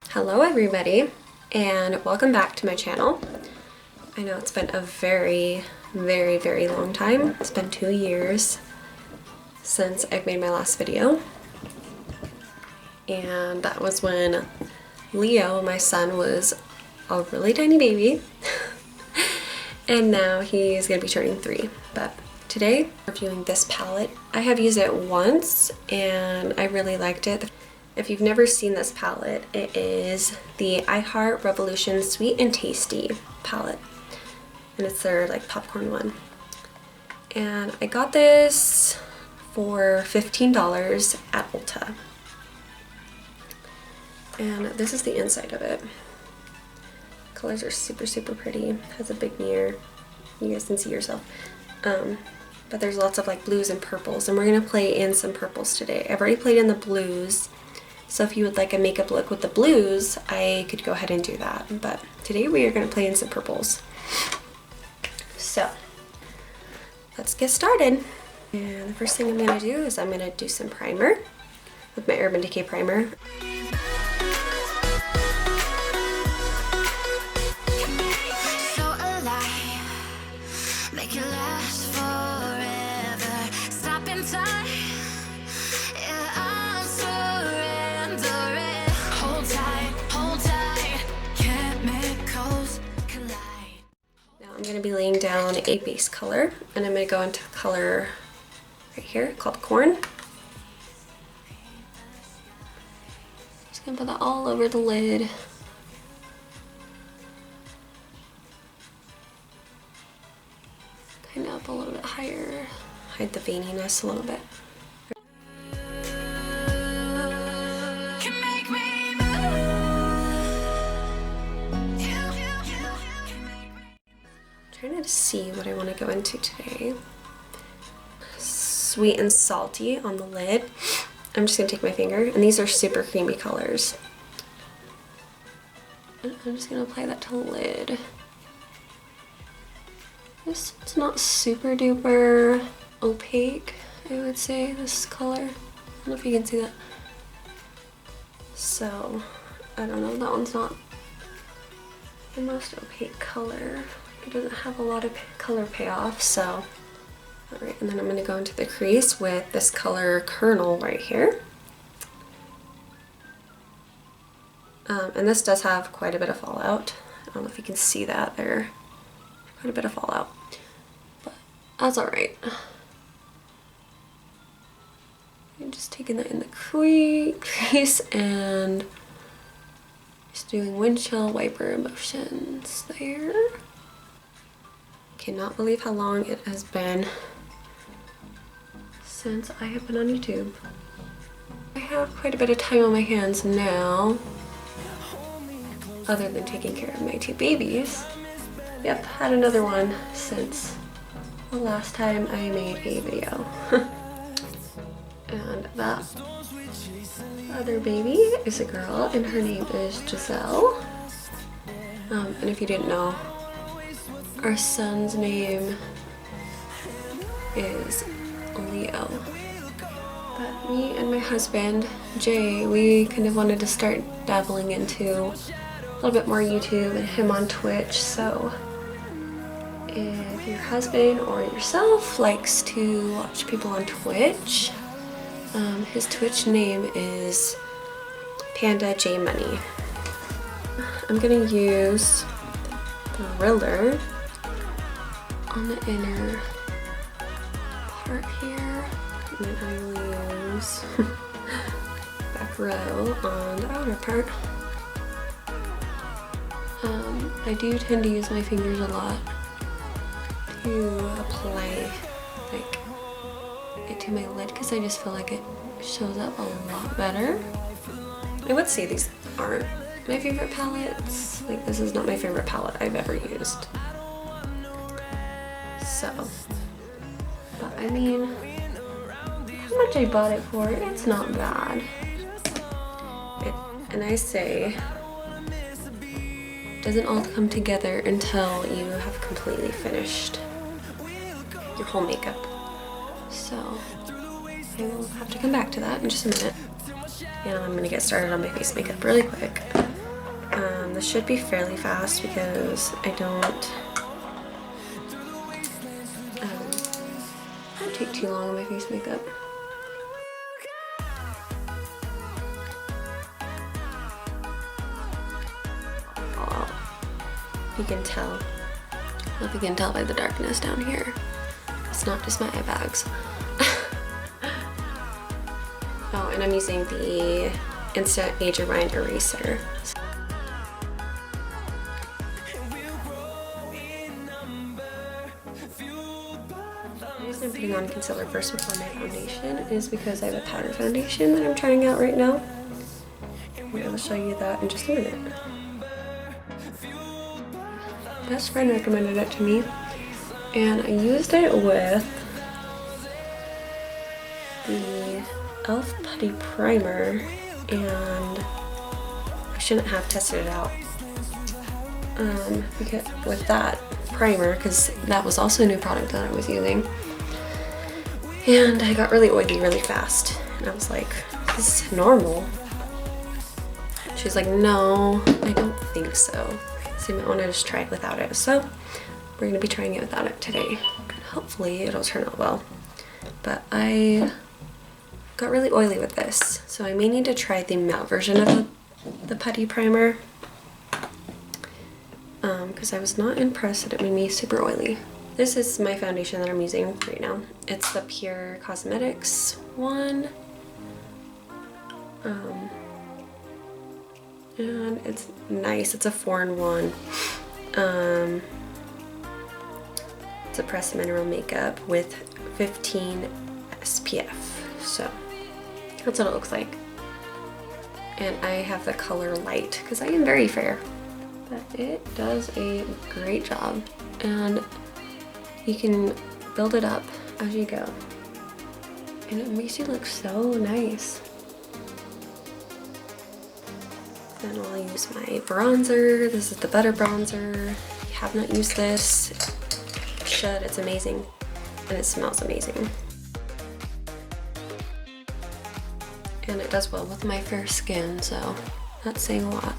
Hello everybody, and welcome back to my channel. I know it's been a very long time. It's been 2 years since I've made my last video, and that was when Leo, my son, was a really tiny baby and now he's gonna be turning 3. But today I'm reviewing this palette. I have used it once and I really liked it. If you've never seen this palette, it is the I Heart Revolution Sweet and Tasty palette, and it's their like popcorn one. And I got this for $15 at Ulta. And this is the inside of it. Colors are super pretty. It has a big mirror. You guys can see yourself. But there's lots of like blues and purples, and we're gonna play in some purples today. I've already played in the blues, so if you would like a makeup look with the blues, I could go ahead and do that. But today we are gonna play in some purples. So let's get started. And the first thing I'm gonna do is I'm gonna do some primer with my Urban Decay primer. I'm going to be laying down a base color, and I'm going to go into a color right here called Corn. Just going to put that all over the lid. Kind of up a little bit higher, hide the veininess a little bit. Trying to see what I want to go into today. Sweet and salty on the lid. I'm just going to take my finger, and these are super creamy colors. And I'm just going to apply that to the lid. This is not super duper opaque, I would say, this color. I don't know if you can see that. So, I don't know, that one's not the most opaque color. It doesn't have a lot of color payoff, so. Alright, and then I'm going to go into the crease with this color Kernel right here. And this does have quite a bit of fallout. I don't know if you can see that there. Quite a bit of fallout. But that's alright. I'm just taking that in the crease and just doing windshield wiper motions there. Cannot believe how long it has been since I have been on YouTube. I have quite a bit of time on my hands now, other than taking care of my 2 babies. Yep, had another one since the last time I made a video. And that other baby is a girl, and her name is Giselle. And if you didn't know, our son's name is Leo. But me and my husband, Jay, we kind of wanted to start dabbling into a little bit more YouTube and him on Twitch. So if your husband or yourself likes to watch people on Twitch, his Twitch name is Panda J Money. I'm gonna use Thriller on the inner part here, and then I will use back row on the outer part. I do tend to use my fingers a lot to apply like it to my lid, because I just feel like it shows up a lot better. I would say these aren't my favorite palettes. Like, this is not my favorite palette I've ever used. So, but I mean, how much I bought it for, it's not bad. And I say, it doesn't all come together until you have completely finished your whole makeup. So, I will have to come back to that in just a minute. and I'm gonna get started on my face makeup really quick. This should be fairly fast because I don't take too long on my face makeup. You can tell. I don't know if you can tell by the darkness down here. It's not just my eye bags. Oh, and I'm using the Instant Age Rewind Eraser. The reason I'm putting on concealer first before my foundation is because I have a powder foundation that I'm trying out right now. And I'll show you that in just a minute. Best friend recommended it to me, and I used it with the e.l.f. Putty Primer, and I shouldn't have tested it out because with that primer, because that was also a new product that I was using, and I got really oily really fast, and I was like, this is normal. She's like, no, I don't think so. So you might want to just try it without it. So we're going to be trying it without it today. Hopefully it'll turn out well. But I got really oily with this, so I may need to try the matte version of the putty primer, because I was not impressed that it made me super oily. This is my foundation that I'm using right now. It's the Pure Cosmetics one. And it's nice. It's a 4-in-1. It's a pressed mineral makeup with 15 SPF. So that's what it looks like. And I have the color light because I am very fair. But it does a great job. And you can build it up as you go. And it makes you look so nice. Then I'll use my bronzer. This is the Butter Bronzer. If you have not used this, you should. It's amazing. And it smells amazing. And it does well with my fair skin, so that's saying a lot.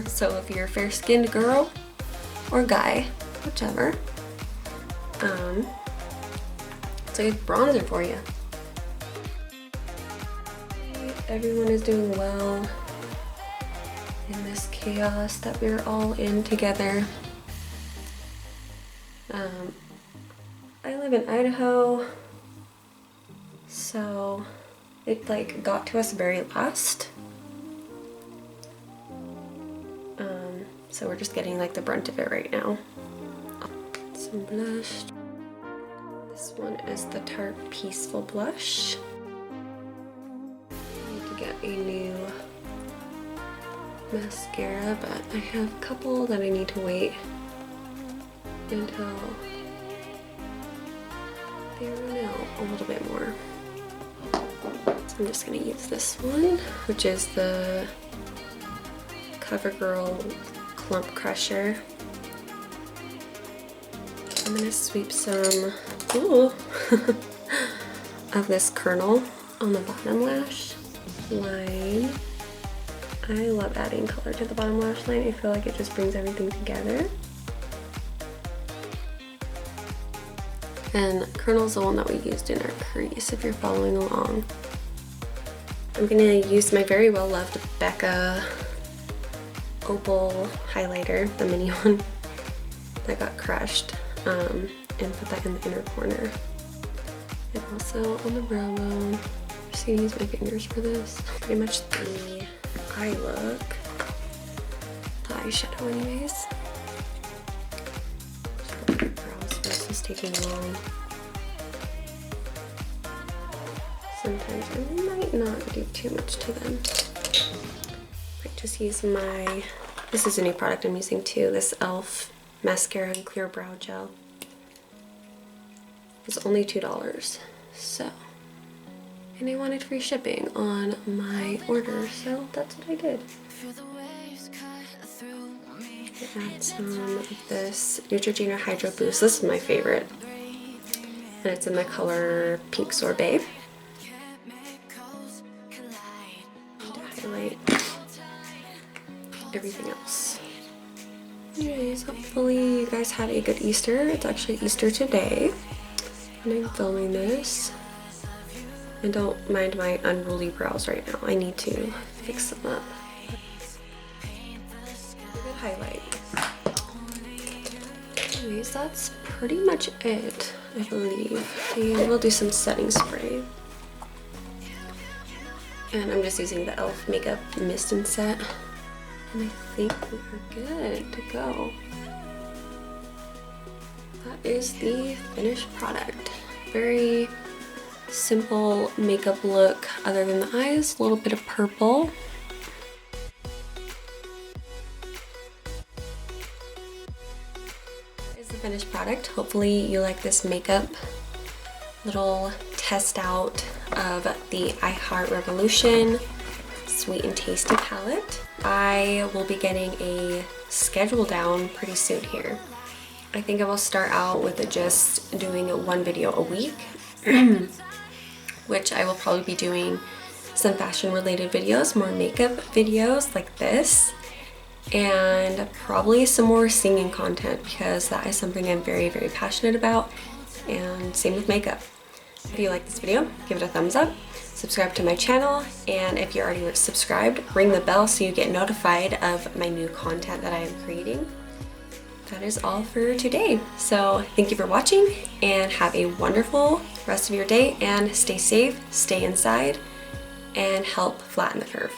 So if you're a fair-skinned girl or guy, whichever, it's a good bronzer for you. Everyone is doing well in this chaos that we're all in together. I live in Idaho, so it like got to us very last. So we're just getting like the brunt of it right now. Some blush. This one is the Tarte Peaceful Blush. I need to get a new mascara, but I have a couple that I need to wait until they run out a little bit more. So I'm just gonna use this one, which is the CoverGirl Clump Crusher. I'm gonna sweep some of this kernel on the bottom lash line. I love adding color to the bottom lash line. I feel like it just brings everything together. And kernel's the one that we used in our crease, if you're following along. I'm gonna use my very well loved Becca Opal highlighter, the mini one that got crushed, and put that in the inner corner. And also on the brow bone. I'm just gonna use my fingers for this. Pretty much the eye look. The eyeshadow anyways. Just look at my brows, this is taking long. Sometimes I might not do too much to them. I just use my, this is a new product I'm using too, this e.l.f. mascara and clear brow gel. It's only $2, so. And I wanted free shipping on my order, so that's what I did. I add some of this Neutrogena Hydro Boost. This is my favorite. And it's in the color Pink Sorbet. manipulate everything else. Anyways, hopefully you guys had a good Easter. It's actually Easter today, and I'm filming this. And don't mind my unruly brows right now. I need to fix them up. Good highlight. Anyways, that's pretty much it, I believe. And we'll do some setting spray. And I'm just using the e.l.f. makeup mist and set. And I think we are good to go. That is the finished product. Very simple makeup look other than the eyes, a little bit of purple. That is the finished product. Hopefully you like this makeup little test out of the I Heart Revolution Sweet and Tasty palette. I will be getting a schedule down pretty soon here. I think I will start out with just doing one video a week, which I will probably be doing some fashion related videos, more makeup videos like this, and probably some more singing content because that is something I'm very, very passionate about, and same with makeup. If you like this video, give it a thumbs up, subscribe to my channel, and if you're already subscribed, ring the bell so you get notified of my new content that I am creating. That is all for today. So thank you for watching and have a wonderful rest of your day, and stay safe, stay inside, and help flatten the curve.